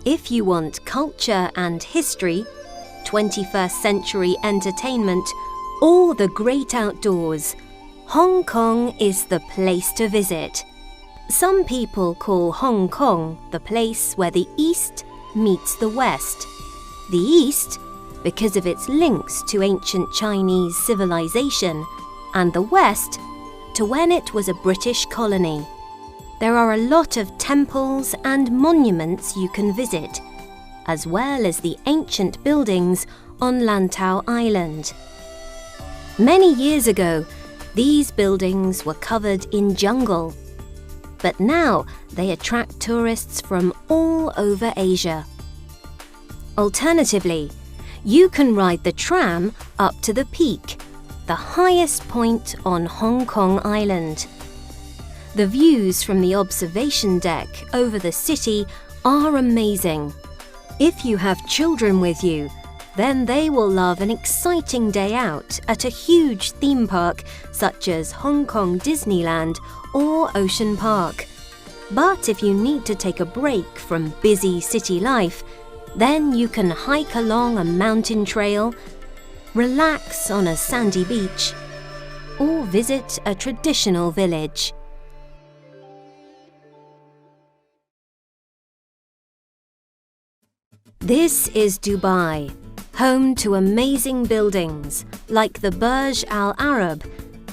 If you want culture and history, 21st century entertainment, or the great outdoors, Hong Kong is the place to visit. Some people call Hong Kong the place where the East meets the West. The East, because of its links to ancient Chinese civilization, and the West, to when it was a British colony. There are a lot of temples and monuments you can visit, as well as the ancient buildings on Lantau Island. Many years ago, these buildings were covered in jungle, but now they attract tourists from all over Asia. Alternatively, you can ride the tram up to the peak, the highest point on Hong Kong Island. The views from the observation deck over the city are amazing. If you have children with you, then they will love an exciting day out at a huge theme park such as Hong Kong Disneyland or Ocean Park. But if you need to take a break from busy city life, then you can hike along a mountain trail, relax on a sandy beach, or visit a traditional village. This is Dubai, home to amazing buildings like the Burj Al Arab,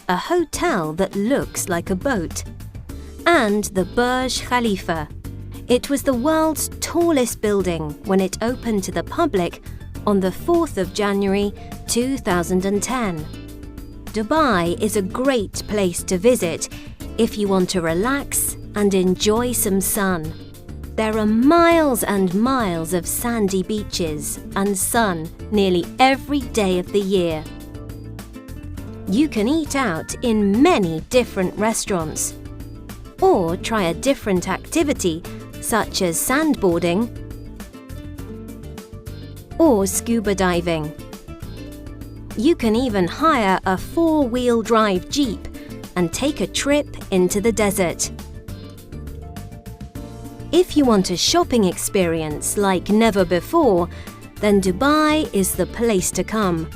a hotel that looks like a boat, and the Burj Khalifa. It was the world's tallest building when it opened to the public on the 4th of January 2010. Dubai is a great place to visit if you want to relax and enjoy some sun. There are miles and miles of sandy beaches and sun nearly every day of the year. You can eat out in many different restaurants, or try a different activity such as sandboarding or scuba diving. You can even hire a 4-wheel drive Jeep and take a trip into the desert. If you want a shopping experience like never before, then Dubai is the place to come.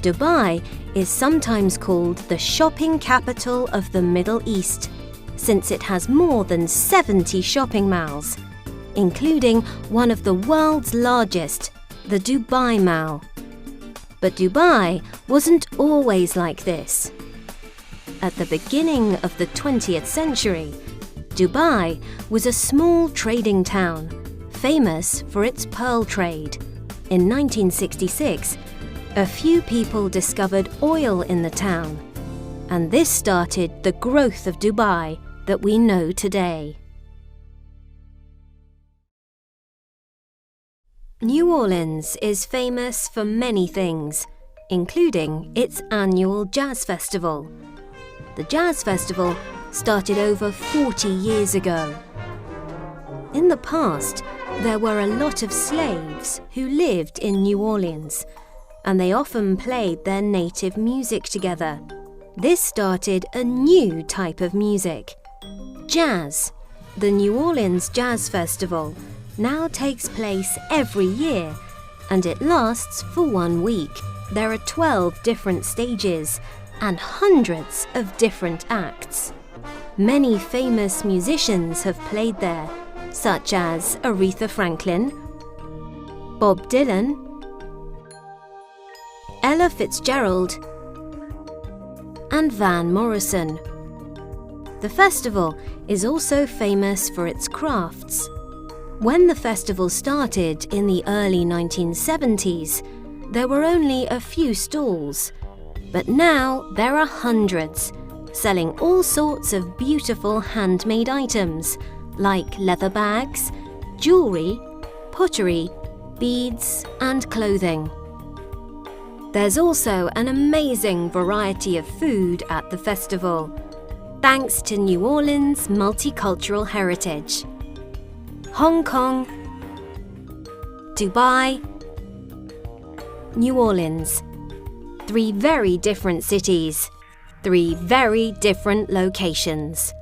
Dubai is sometimes called the shopping capital of the Middle East, since it has more than 70 shopping malls, including one of the world's largest, the Dubai Mall. But Dubai wasn't always like this. At the beginning of the 20th century, Dubai was a small trading town, famous for its pearl trade. In 1966, a few people discovered oil in the town, and this started the growth of Dubai that we know today. New Orleans is famous for many things, including its annual jazz festival. The jazz festival started over 40 years ago. In the past, there were a lot of slaves who lived in New Orleans, and they often played their native music together. This started a new type of music, jazz. The New Orleans Jazz Festival now takes place every year, and it lasts for 1 week. There are 12 different stages and hundreds of different acts. Many famous musicians have played there, such as Aretha Franklin, Bob Dylan, Ella Fitzgerald, and Van Morrison. The festival is also famous for its crafts. When the festival started in the early 1970s, there were only a few stalls, but now there are hundreds, selling all sorts of beautiful handmade items like leather bags, jewelry, pottery, beads, and clothing. There's also an amazing variety of food at the festival, thanks to New Orleans' multicultural heritage. Hong Kong, Dubai, New Orleans. 3 very different cities, 3 very different locations.